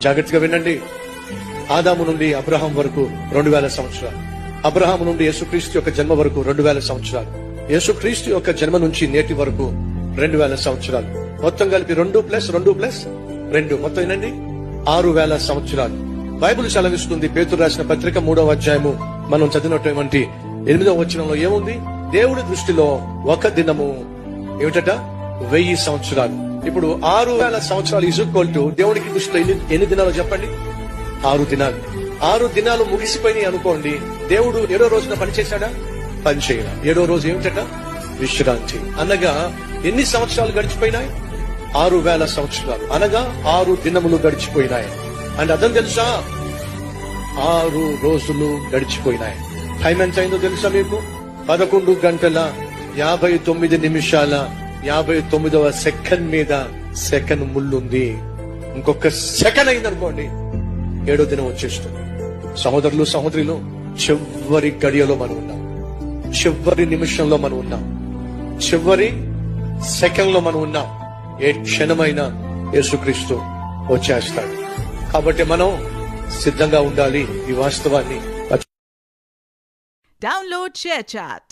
జాగ్రత్తగా వినండి. ఆదాము నుండి అబ్రహాం వరకు 2000 సంవత్సరాలు, అబ్రహాం నుండి యేసుక్రీస్తు యొక్క జన్మ వరకు 2000 సంవత్సరాలు, యేసుక్రీస్తు యొక్క జన్మ నుంచి నేటి వరకు 2000 సంవత్సరాలు, మొత్తం కలిపి 2+2+2 మొత్తం వినండి 6000 సంవత్సరాలు. బైబిల్ సెలవిస్తుంది, పేతురు రాసిన పత్రిక 3వ అధ్యాయము మనం చదివినటువంటి 8వ వచనంలో ఏముంది? దేవుడి దృష్టిలో ఒక దినము ఏమిటట? 1000 సంవత్సరాలు. ఇప్పుడు 6000 సంవత్సరాలు ఈక్వల్ టు దేవునికి దృష్టిలో ఎన్ని దినాలు చెప్పండి? 6 దినాలు. 6 దినాలు ముగిసిపోయినాయి అనుకోండి. దేవుడు 7వ రోజున పని చేశాడా? పని చేయడా. 7వ రోజు ఏమిటట? విశ్రాంతి. అనగా ఎన్ని సంవత్సరాలు గడిచిపోయినాయి? 6000 సంవత్సరాలు, అనగా 6 దినములు గడిచిపోయినాయి. అండ్ అర్థం తెలుసా? 6 రోజులు గడిచిపోయినాయి. టైం ఎంత అయిందో తెలుసా మీకు? 11 గంటల 59 నిమిషాల 59వ సెకండ్ మీద సెకండ్ ముళ్ళుంది. ఇంకొక సెకండ్ అయిందనుకోండి 7వ దినం వచ్చేస్తుంది. సహోదరులు సహోదరులు, చివరి గడియలో మనం ఉన్నాం, చివరి నిమిషంలో మనం ఉన్నాం, చివరి సెకండ్ లో మనం ఉన్నాం. ఏ క్షణమైనా యేసుక్రీస్తు వచ్చేస్తాడు. కాబట్టి మనం సిద్ధంగా ఉండాలి. ఈ వాస్తవాన్ని Download ShareChat.